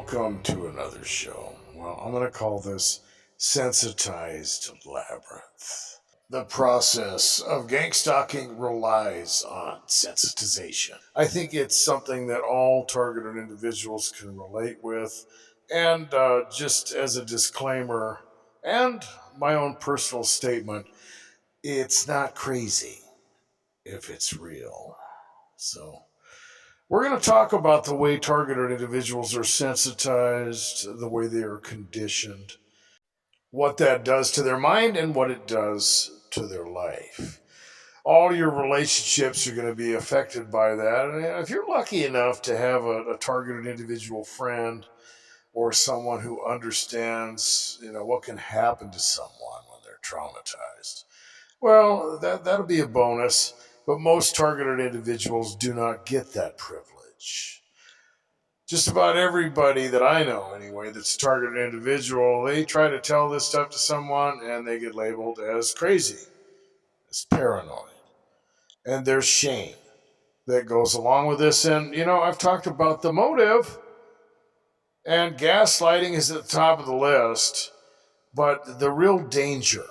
welcome to another show. Well, I'm going to call this Sensitized Labyrinth. The process of gangstalking relies on sensitization. I think it's something that all targeted individuals can relate with. And just as a disclaimer and my own personal statement, it's not crazy if it's real. So, we're going to talk about the way targeted individuals are sensitized, the way they are conditioned, what that does to their mind, and what it does to their life. All your relationships are going to be affected by that. And if you're lucky enough to have a targeted individual friend or someone who understands, what can happen to someone when they're traumatized, well, that'll be a bonus. But most targeted individuals do not get that privilege. Just about everybody that I know, anyway, that's a targeted individual, they try to tell this stuff to someone and they get labeled as crazy, as paranoid. And there's shame that goes along with this. And, I've talked about the motive, and gaslighting is at the top of the list. But the real danger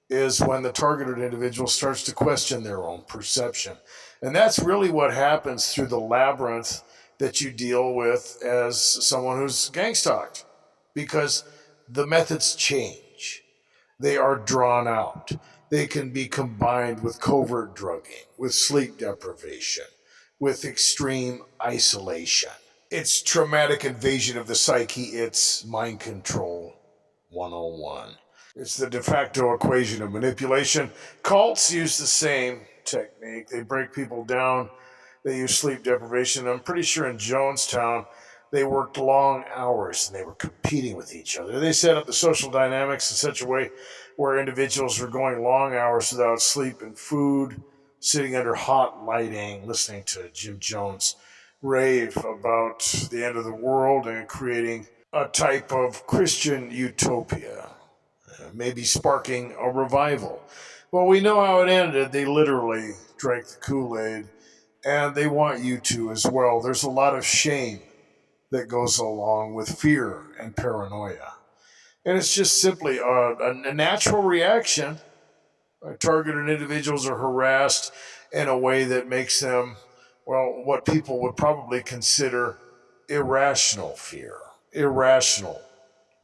is when the targeted individual starts to question their own perception. And that's really what happens through the labyrinth that you deal with as someone who's gangstalked. Because the methods change. They are drawn out. They can be combined with covert drugging, with sleep deprivation, with extreme isolation. It's traumatic invasion of the psyche. It's mind control 101. It's the de facto equation of manipulation. Cults use the same technique. They break people down. They use sleep deprivation. I'm pretty sure in Jonestown, they worked long hours and they were competing with each other. They set up the social dynamics in such a way where individuals were going long hours without sleep and food, sitting under hot lighting, listening to Jim Jones rave about the end of the world and creating a type of Christian utopia, maybe sparking a revival. Well, we know how it ended. They literally drank the Kool-Aid, and they want you to as well. There's a lot of shame that goes along with fear and paranoia. And it's just simply a natural reaction. Targeted individuals are harassed in a way that makes them, well, what people would probably consider irrational fear, irrational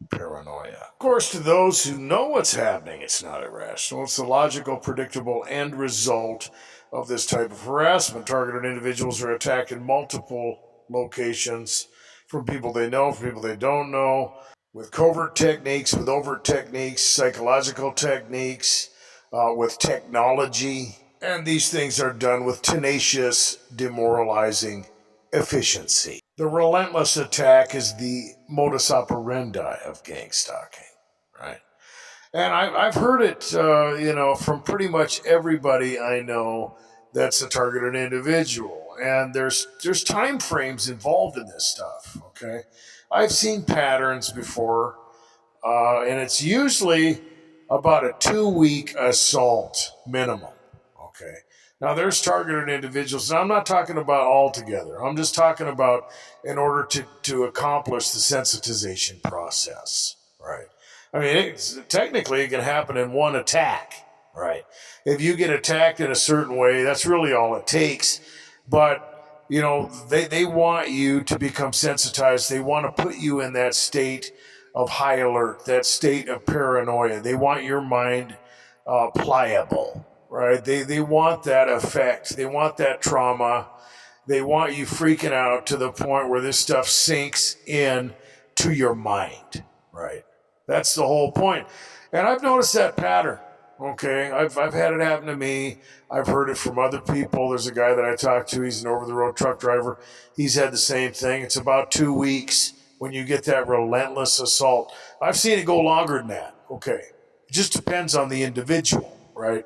paranoia. Of course, to those who know what's happening, it's not irrational. It's the logical, predictable end result of this type of harassment. Targeted individuals are attacked in multiple locations from people they know, from people they don't know, with covert techniques, with overt techniques, psychological techniques, with technology. And these things are done with tenacious, demoralizing efficiency. The relentless attack is the modus operandi of gangstalking, right? And I've heard it, from pretty much everybody I know that's a targeted individual. And there's time frames involved in this stuff, okay? I've seen patterns before, and it's usually about a 2-week assault minimum, okay? Now, there's targeted individuals, and I'm not talking about all together. I'm just talking about in order to accomplish the sensitization process, right? I mean, technically, it can happen in one attack, right? If you get attacked in a certain way, that's really all it takes. But, they want you to become sensitized. They want to put you in that state of high alert, that state of paranoia. They want your mind pliable. Right? They want that effect. They want that trauma. They want you freaking out to the point where this stuff sinks in to your mind. Right? That's the whole point. And I've noticed that pattern. Okay? I've had it happen to me. I've heard it from other people. There's a guy that I talked to. He's an over-the-road truck driver. He's had the same thing. It's about 2 weeks when you get that relentless assault. I've seen it go longer than that. Okay? It just depends on the individual. Right?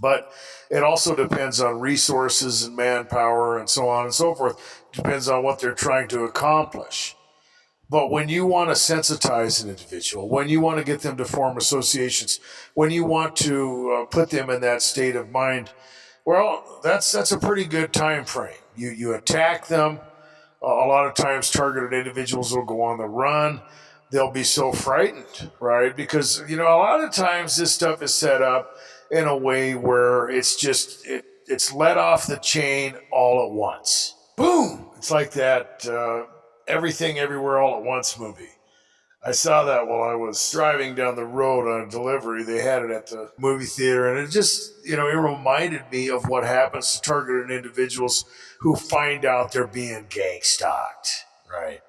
But it also depends on resources and manpower and so on and so forth. It depends on what they're trying to accomplish. But when you want to sensitize an individual, when you want to get them to form associations, when you want to put them in that state of mind, well, that's a pretty good time frame. You attack them A lot of times targeted individuals will go on the run. They'll be so frightened, right? Because, a lot of times this stuff is set up in a way where it's let off the chain all at once. Boom! It's like that Everything Everywhere All at Once movie. I saw that while I was driving down the road on a delivery. They had it at the movie theater, and it just, it reminded me of what happens to targeted individuals who find out they're being gang stalked, right?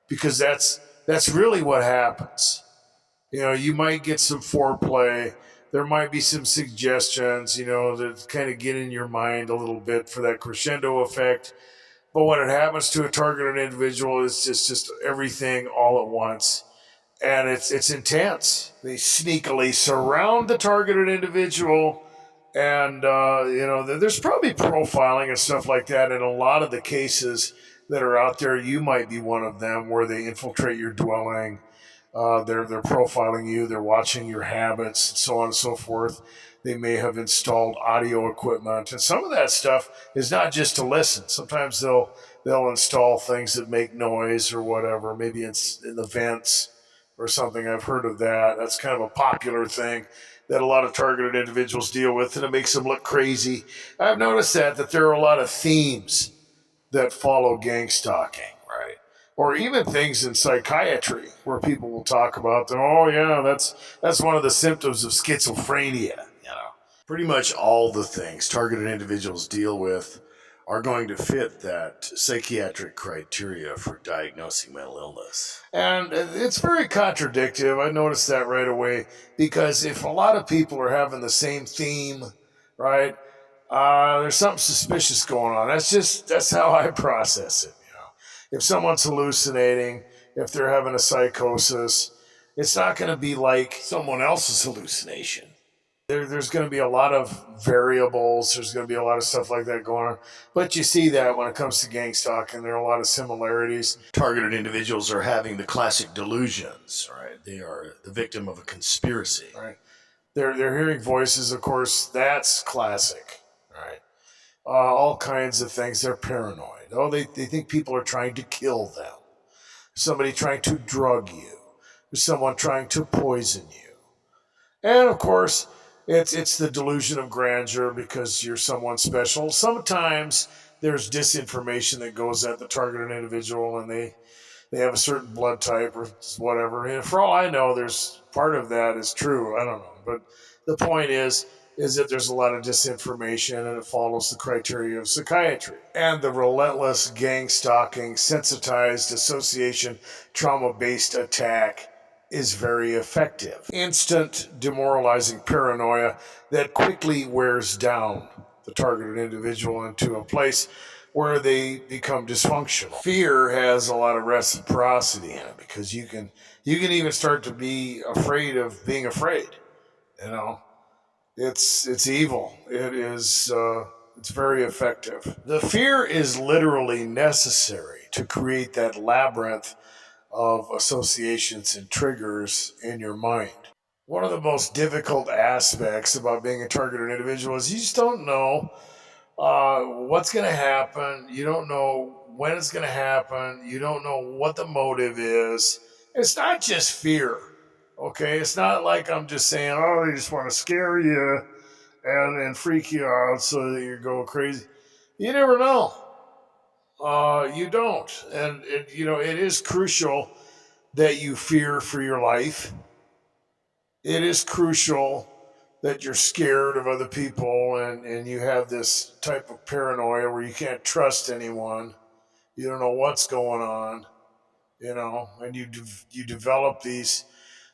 Because that's really what happens. You might get some foreplay. There might be some suggestions, that kind of get in your mind a little bit for that crescendo effect. But when it happens to a targeted individual, it's just everything all at once, and it's intense. They sneakily surround the targeted individual, and there's probably profiling and stuff like that in a lot of the cases that are out there. You might be one of them where they infiltrate your dwelling. They're profiling you. They're watching your habits, and so on and so forth. They may have installed audio equipment, and some of that stuff is not just to listen. Sometimes they'll install things that make noise or whatever. Maybe it's in the vents or something. I've heard of that. That's kind of a popular thing that a lot of targeted individuals deal with, and it makes them look crazy. I've noticed that there are a lot of themes that follow gang stalking, right? Or even things in psychiatry where people will talk about them. Oh yeah, that's one of the symptoms of schizophrenia. Pretty much all the things targeted individuals deal with are going to fit that psychiatric criteria for diagnosing mental illness. And it's very contradictive. I noticed that right away, because if a lot of people are having the same theme, right, there's something suspicious going on. That's how I process it. If someone's hallucinating, if they're having a psychosis, it's not going to be like someone else's hallucination. There's going to be a lot of variables. There's going to be a lot of stuff like that going on. But you see that when it comes to gang stalking, there are a lot of similarities. Targeted individuals are having the classic delusions, right? They are the victim of a conspiracy, right? They're hearing voices, of course. That's classic, right? All kinds of things. They're paranoid. Oh, they think people are trying to kill them. Somebody trying to drug you. There's someone trying to poison you. And of course, it's the delusion of grandeur because you're someone special. Sometimes there's disinformation that goes at the targeted individual, and they have a certain blood type or whatever. And for all I know, there's part of that is true. I don't know. But the point is that there's a lot of disinformation, and it follows the criteria of psychiatry. And the relentless gang stalking, sensitized association, trauma-based attack is very effective. Instant demoralizing paranoia that quickly wears down the targeted individual into a place where they become dysfunctional. Fear has a lot of reciprocity in it, because you can even start to be afraid of being afraid. You know, it's evil. It's very effective. The fear is literally necessary to create that labyrinth of associations and triggers in your mind. One of the most difficult aspects about being a targeted individual is you just don't know what's going to happen. You don't know when it's going to happen. You don't know what the motive is. It's not just fear, okay? It's not like I'm just saying, oh, they just want to scare you and freak you out so that you go crazy. You never know. You don't. And, it is crucial that you fear for your life. It is crucial that you're scared of other people, and you have this type of paranoia where you can't trust anyone. You don't know what's going on, and you develop these,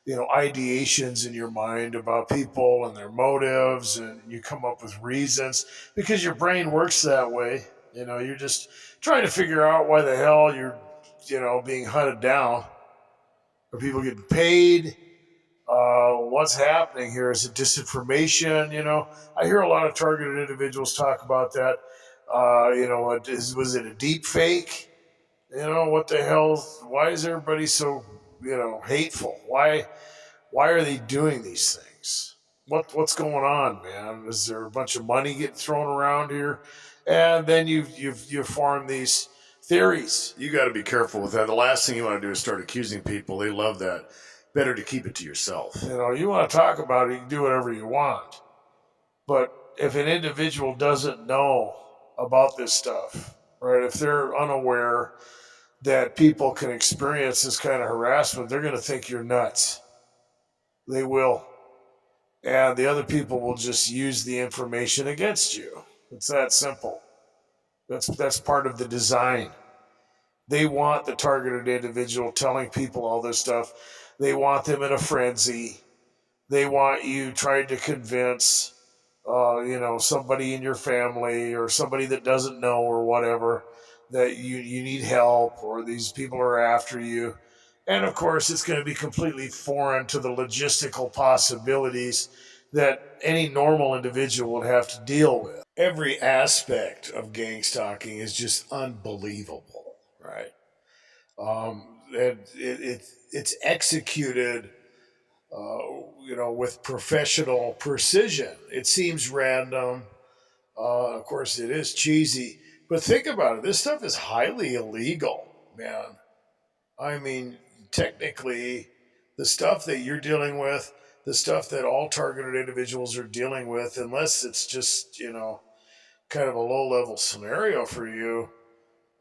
ideations in your mind about people and their motives, and you come up with reasons because your brain works that way. You're just trying to figure out why the hell you're, being hunted down. Are people getting paid? What's happening here? Is it disinformation? I hear a lot of targeted individuals talk about that. Was it a deep fake? What the hell? Why is everybody so, hateful? Why are they doing these things? What's going on, man? Is there a bunch of money getting thrown around here? And then you form these theories. You got to be careful with that. The last thing you want to do is start accusing people. They love that. Better to keep it to yourself. You want to talk about it, you can do whatever you want. But if an individual doesn't know about this stuff, right, if they're unaware that people can experience this kind of harassment, they're going to think you're nuts. They will. And the other people will just use the information against you. It's that simple. That's part of the design. They want the targeted individual telling people all this stuff. They want them in a frenzy. They want you trying to convince, somebody in your family or somebody that doesn't know or whatever that you need help or these people are after you. And of course, it's going to be completely foreign to the logistical possibilities that any normal individual would have to deal with. Every aspect of gang stalking is just unbelievable, right? It's executed, with professional precision. It seems random. Of course, it is cheesy. But think about it. This stuff is highly illegal, man. I mean, technically, the stuff that you're dealing with, the stuff that all targeted individuals are dealing with, unless it's just, kind of a low-level scenario for you,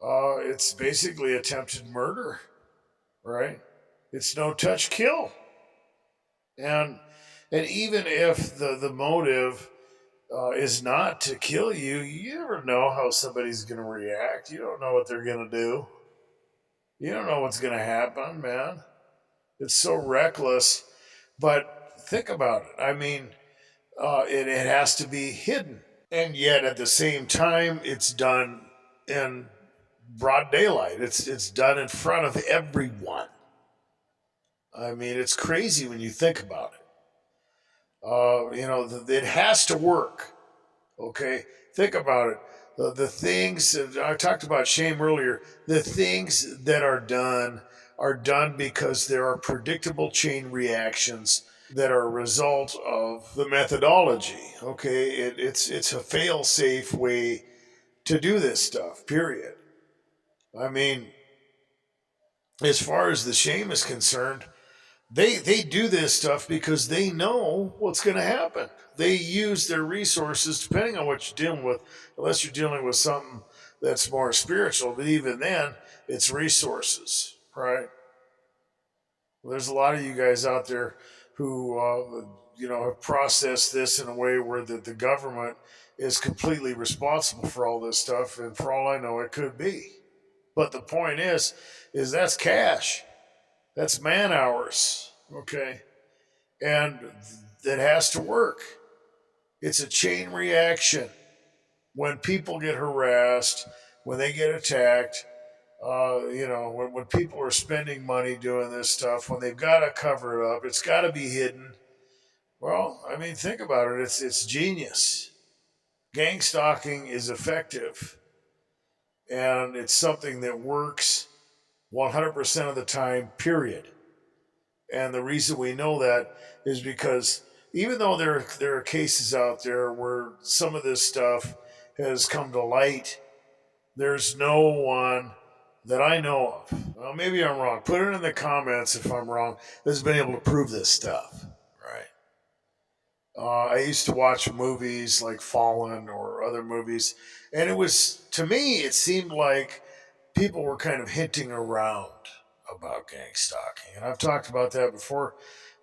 it's basically attempted murder, right? It's no touch kill. And even if the motive is not to kill you, you never know how somebody's going to react. You don't know what they're going to do. You don't know what's going to happen, man. It's so reckless. But think about it. I mean, it has to be hidden. And yet at the same time, it's done in broad daylight. It's done in front of everyone. I mean, it's crazy when you think about it. It has to work. Okay, think about it. The things I talked about shame earlier. The things that are done because there are predictable chain reactions that are a result of the methodology. Okay, it's a fail-safe way to do this stuff. Period. I mean, as far as the shame is concerned, they do this stuff because they know what's going to happen. They use their resources depending on what you're dealing with, unless you're dealing with something that's more spiritual. But even then, it's resources, right? Well, there's a lot of you guys out there who, have processed this in a way where the government is completely responsible for all this stuff. And for all I know, it could be. But the point is that's cash. That's man hours, okay? And that has to work. It's a chain reaction. When people get harassed, when they get attacked, when people are spending money doing this stuff, when they've got to cover it up, it's got to be hidden. Well, I mean, think about it. It's genius. Gang stalking is effective. And it's something that works 100% of the time, period. And the reason we know that is because even though there are cases out there where some of this stuff has come to light, there's no one that I know of. Well, maybe I'm wrong. Put it in the comments if I'm wrong. That's been able to prove this stuff, right? I used to watch movies like Fallen or other movies, and to me, it seemed like people were kind of hinting around about gang stalking. And I've talked about that before,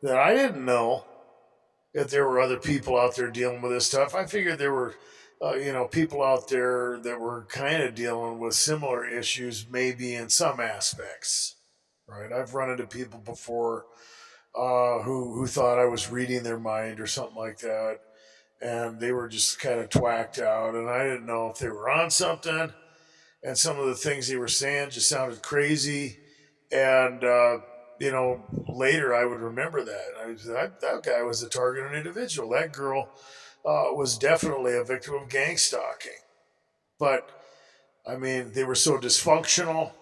that I didn't know that there were other people out there dealing with this stuff. I figured there were, people out there that were kind of dealing with similar issues, maybe in some aspects, right? I've run into people before who thought I was reading their mind or something like that. And they were just kind of twacked out. And I didn't know if they were on something. And some of the things they were saying just sounded crazy. And, later I would remember that. That guy was a targeted individual. That girl was definitely a victim of gang stalking. But, I mean, they were so dysfunctional.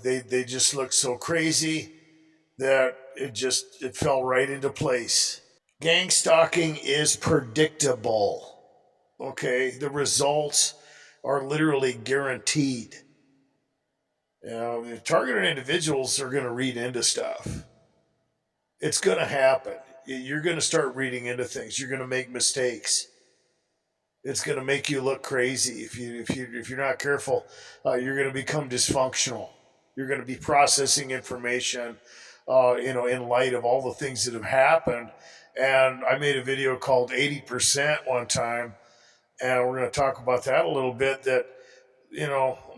They just looked so crazy that it fell right into place. Gang stalking is predictable. Okay, the results are literally guaranteed. The targeted individuals are going to read into stuff. It's going to happen. You're going to start reading into things. You're going to make mistakes. It's going to make you look crazy if you're not careful. You're going to become dysfunctional. You're going to be processing information, in light of all the things that have happened. And I made a video called 80% one time, and we're going to talk about that a little bit. That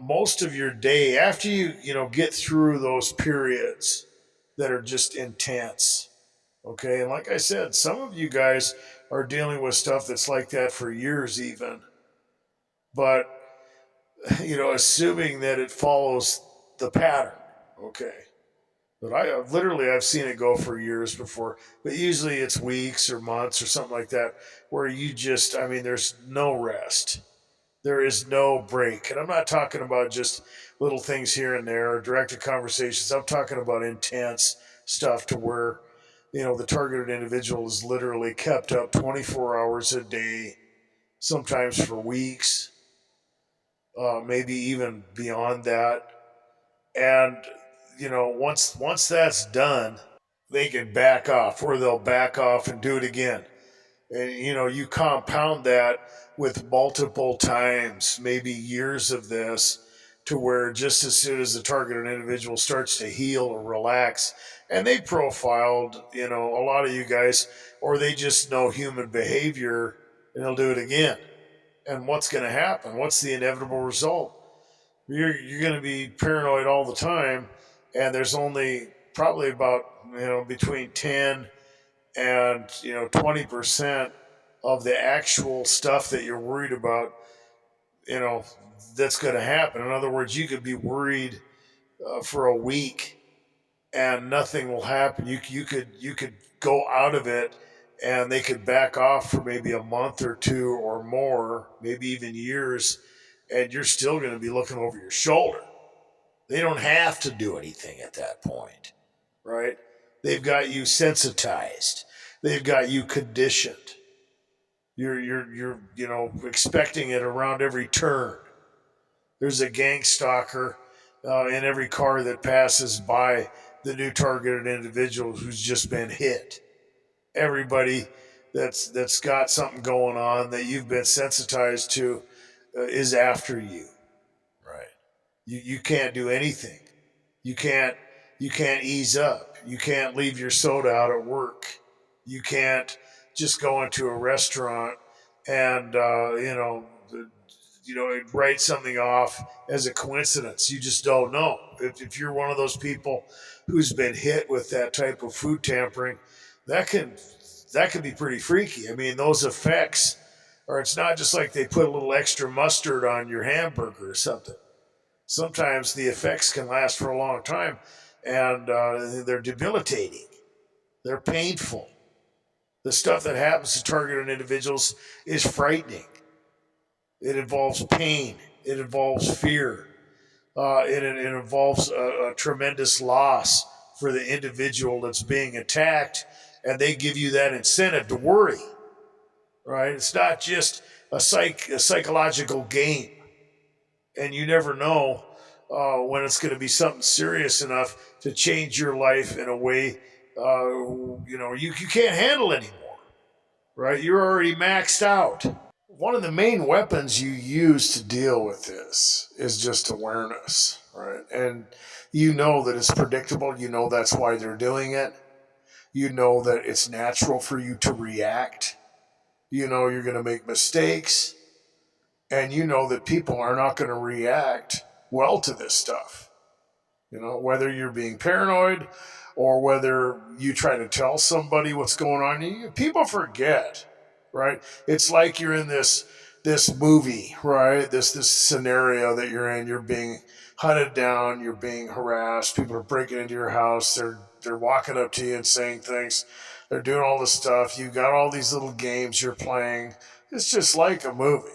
most of your day after you get through those periods that are just intense. Okay, and like I said, some of you guys are dealing with stuff that's like that for years, even. But assuming that it follows the pattern. Okay, but I've seen it go for years before. But usually it's weeks or months or something like that, where there's no rest. There is no break. And I'm not talking about just little things here and there or directed conversations. I'm talking about intense stuff to where, the targeted individual is literally kept up 24 hours a day, sometimes for weeks, maybe even beyond that. And, once that's done, they can back off, or they'll back off and do it again. And you compound that with multiple times, maybe years of this, to where just as soon as the targeted individual starts to heal or relax, and they profiled a lot of you guys, or they just know human behavior, and they'll do it again. And what's going to happen? What's the inevitable result? You're going to be paranoid all the time, and there's only probably about between 10 and 20% of the actual stuff that you're worried about, you know that's going to happen. In other words, you could be worried for a week and nothing will happen. You could go out of it, and they could back off for maybe a month or two or more, maybe even years, and you're still going to be looking over your shoulder. They don't have to do anything at that point, right? They've got you sensitized. They've got you conditioned. You're expecting it around every turn. There's a gang stalker in every car that passes by the new targeted individual who's just been hit. Everybody that's got something going on that you've been sensitized to is after you. Right. You can't do anything. You can't ease up. You can't leave your soda out at work. You can't just go into a restaurant and write something off as a coincidence. You just don't know. If you're one of those people who's been hit with that type of food tampering, that can be pretty freaky. I mean, those effects, or it's not just like they put a little extra mustard on your hamburger or something. Sometimes the effects can last for a long time, and they're debilitating. They're painful. The stuff that happens to targeted individuals is frightening. It involves pain. It involves fear. It involves a tremendous loss for the individual that's being attacked, and they give you that incentive to worry. Right? It's not just a psychological game, and you never know when it's going to be something serious enough to change your life in a way you can't handle anymore. Right? You're already maxed out. One of the main weapons you use to deal with this is just awareness, right? And you know that it's predictable. You know that's why they're doing it. You know that it's natural for you to react. You know you're going to make mistakes. And you know that people are not going to react well to this stuff. Whether you're being paranoid or whether you try to tell somebody what's going on, people forget, right? It's like you're in this movie, right? This scenario that you're in. You're being hunted down. You're being harassed. People are breaking into your house. They're walking up to you and saying things. They're doing all this stuff. You got all these little games you're playing. It's just like a movie,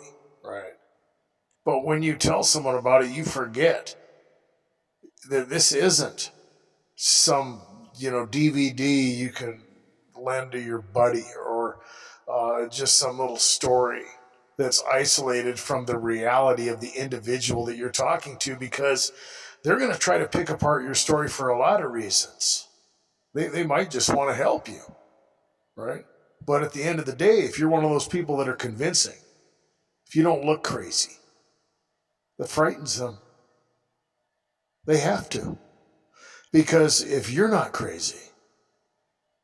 right? But when you tell someone about it, you forget that this isn't some DVD you can lend to your buddy, or just some little story. that's isolated from the reality of the individual that you're talking to, because they're going to try to pick apart your story for a lot of reasons. They might just want to help you, right? But at the end of the day, if you're one of those people that are convincing, if you don't look crazy, that frightens them. They have to. Because if you're not crazy,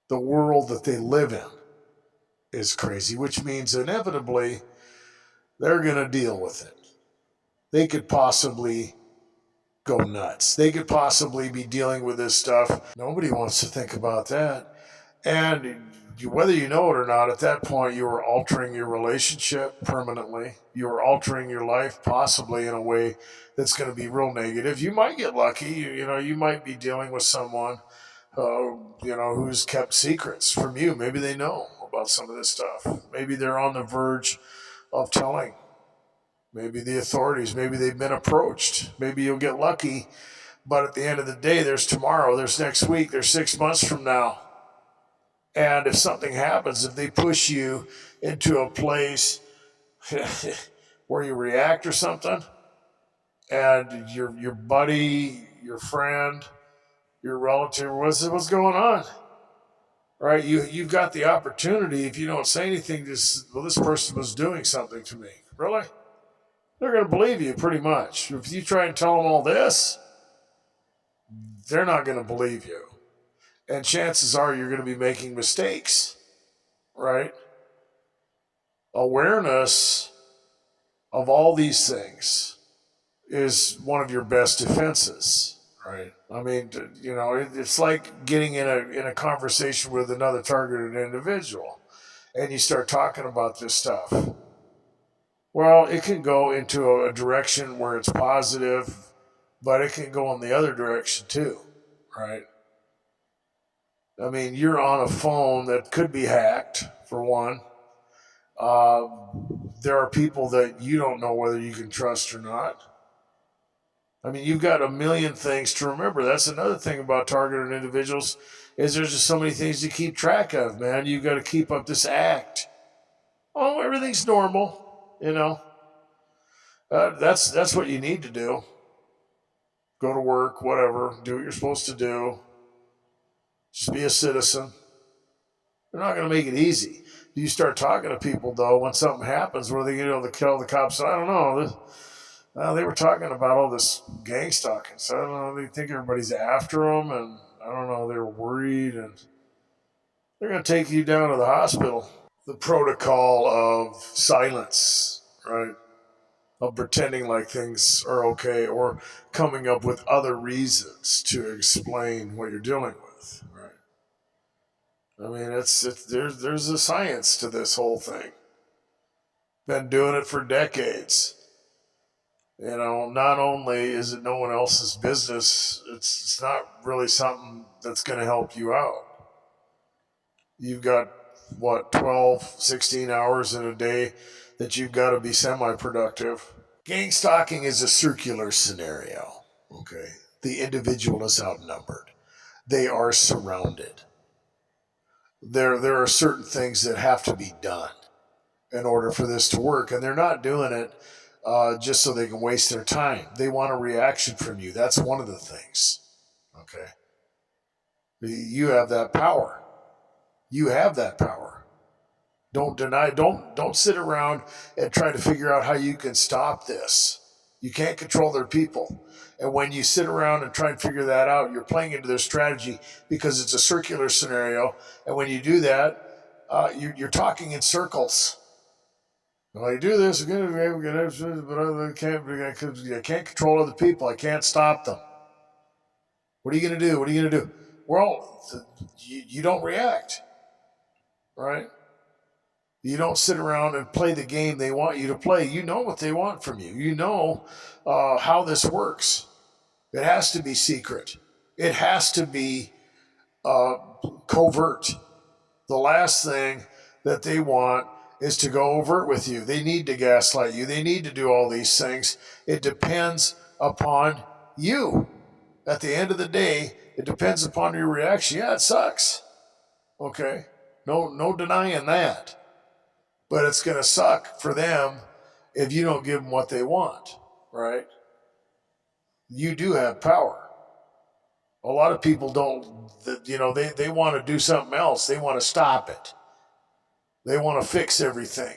the world that they live in is crazy, which means inevitably they're going to deal with it. They could possibly go nuts. They could possibly be dealing with this stuff. Nobody wants to think about that. And whether you know it or not, at that point, you are altering your relationship permanently. You are altering your life possibly in a way that's going to be real negative. You might get lucky. You might be dealing with someone, who's kept secrets from you. Maybe they know about some of this stuff. Maybe they're on the verge of telling. Maybe the authorities, maybe they've been approached. Maybe you'll get lucky. But at the end of the day, there's tomorrow, there's next week, there's 6 months from now. And if something happens, if they push you into a place where you react or something, and your buddy, your friend, your relative, what's going on? Right? You've got the opportunity, if you don't say anything, this person was doing something to me. Really? They're going to believe you pretty much. If you try and tell them all this, they're not going to believe you. And chances are you're going to be making mistakes, right? Awareness of all these things is one of your best defenses, right? I mean, it's like getting in a conversation with another targeted individual, and you start talking about this stuff. Well, it can go into a direction where it's positive, but it can go in the other direction too, right? I mean, you're on a phone that could be hacked, for one. There are people that you don't know whether you can trust or not. I mean, you've got a million things to remember. That's another thing about targeted individuals, is there's just so many things to keep track of, man. You've got to keep up this act. Oh, everything's normal. That's what you need to do. Go to work, whatever, do what you're supposed to do. Just be a citizen. They're not going to make it easy. You start talking to people, though, when something happens, what are they going to tell the cops? I don't know. They were talking about all this gang stalking, so I don't know. They think everybody's after them, and I don't know. They're worried, and they're going to take you down to the hospital. The protocol of silence, right? Of pretending like things are okay, or coming up with other reasons to explain what you're dealing with, right? I mean, there's a science to this whole thing. Been doing it for decades. Not only is it no one else's business, it's not really something that's going to help you out. You've got, 12, 16 hours in a day that you've got to be semi-productive. Gang stalking is a circular scenario, okay? The individual is outnumbered. They are surrounded. There are certain things that have to be done in order for this to work, and they're not doing it just so they can waste their time. They want a reaction from you. That's one of the things, okay? You have that power. You have that power. Don't deny, don't sit around and try to figure out how you can stop this. You can't control their people. And when you sit around and try and figure that out, you're playing into their strategy, because it's a circular scenario. And when you do that, you're talking in circles. Well, I do this, but I can't control other people. I can't stop them. What are you going to do? What are you going to do? Well, you don't react, right? You don't sit around and play the game they want you to play. You know what they want from you. You know how this works. It has to be secret. It has to be covert. The last thing that they want is to go overt with you. They need to gaslight you. They need to do all these things. It depends upon you. At the end of the day, it depends upon your reaction. Yeah, it sucks. Okay. No denying that. but it's going to suck for them if you don't give them what they want, right? You do have power. A lot of people don't, they want to do something else. They want to stop it. They want to fix everything.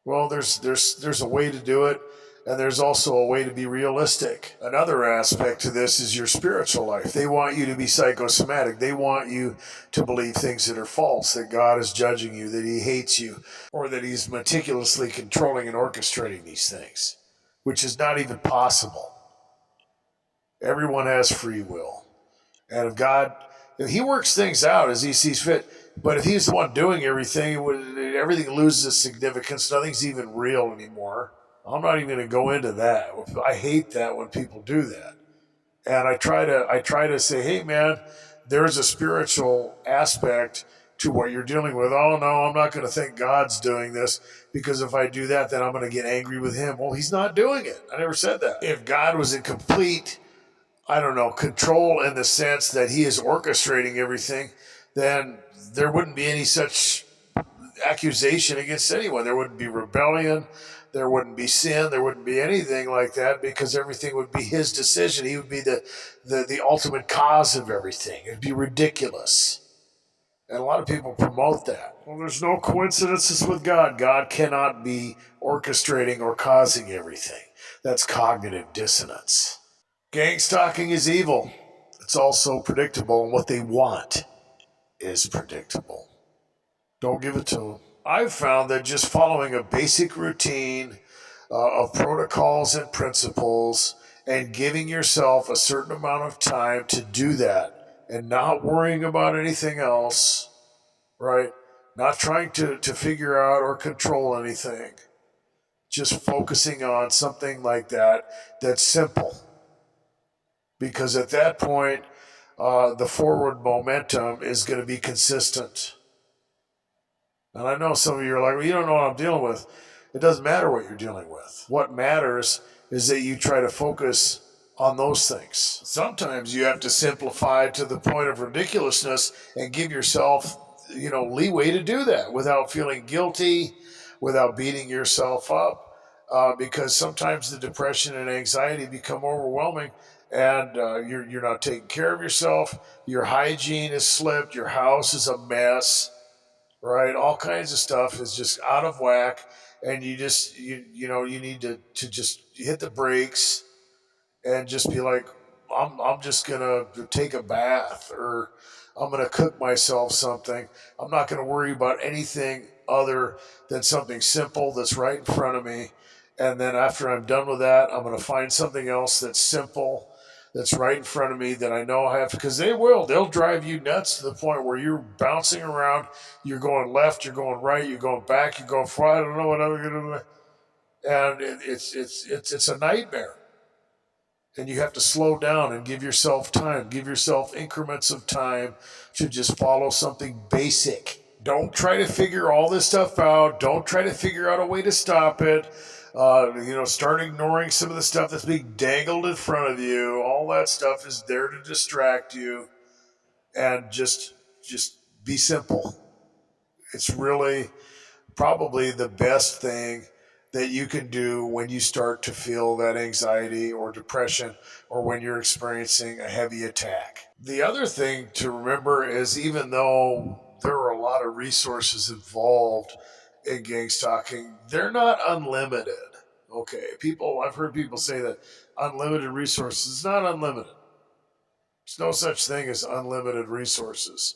Well, there's a way to do it, and there's also a way to be realistic. Another aspect to this is your spiritual life. They want you to be psychosomatic. They want you to believe things that are false, that God is judging you, that he hates you, or that he's meticulously controlling and orchestrating these things, which is not even possible. Everyone has free will. And if he works things out as he sees fit, but if he's the one doing everything, everything loses its significance. Nothing's even real anymore. I'm not even going to go into that. I hate that when people do that. And I try to say, hey man, there's a spiritual aspect to what you're dealing with. Oh no, I'm not going to think God's doing this, because if I do that, then I'm going to get angry with him. Well, he's not doing it. I never said that. If God was in complete, control in the sense that he is orchestrating everything, then there wouldn't be any such accusation against anyone. There wouldn't be rebellion. There wouldn't be sin. There wouldn't be anything like that, because everything would be his decision. He would be the ultimate cause of everything. It'd be ridiculous. And a lot of people promote that. Well, there's no coincidences with God. God cannot be orchestrating or causing everything. That's cognitive dissonance. Gangstalking is evil. It's also predictable, and what they want is predictable. Don't give it to them. I've found that just following a basic routine of protocols and principles, and giving yourself a certain amount of time to do that, and not worrying about anything else, right? Not trying to figure out or control anything. Just focusing on something like that that's simple. Because at that point, the forward momentum is going to be consistent. And I know some of you are like, well, you don't know what I'm dealing with. It doesn't matter what you're dealing with. What matters is that you try to focus on those things. Sometimes you have to simplify to the point of ridiculousness and give yourself, leeway to do that without feeling guilty, without beating yourself up. Because sometimes the depression and anxiety become overwhelming, and you're not taking care of yourself. Your hygiene is slipped. Your house is a mess, right? All kinds of stuff is just out of whack, and you need to just hit the brakes and just be like, I'm just gonna take a bath, or I'm gonna cook myself something. I'm not gonna worry about anything other than something simple that's right in front of me. And then after I'm done with that, I'm gonna find something else that's simple, that's right in front of me, that I know I have to, because they'll drive you nuts to the point where you're bouncing around, you're going left, you're going right, you're going back, you're going forward, I don't know what I'm gonna do. And it's a nightmare. And you have to slow down and give yourself time, give yourself increments of time to just follow something basic. Don't try to figure all this stuff out. Don't try to figure out a way to stop it. Start ignoring some of the stuff that's being dangled in front of you. All that stuff is there to distract you. And just be simple. It's really probably the best thing that you can do when you start to feel that anxiety or depression, or when you're experiencing a heavy attack. The other thing to remember is, even though there are a lot of resources involved in gang stalking, they're not unlimited. Okay, I've heard people say that unlimited resources is not unlimited. There's no such thing as unlimited resources.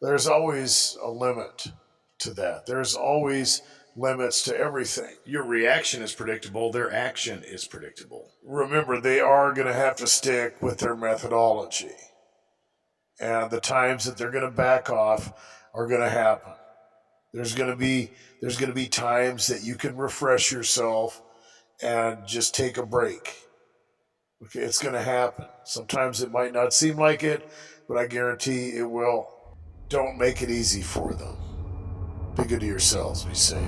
There's always a limit to that. There's always limits to everything. Your reaction is predictable. Their action is predictable. Remember, they are going to have to stick with their methodology. And the times that they're going to back off are going to happen. There's going to be times that you can refresh yourself and just take a break. Okay, it's going to happen. Sometimes it might not seem like it, but I guarantee it will. Don't make it easy for them. Be good to yourselves. Be safe.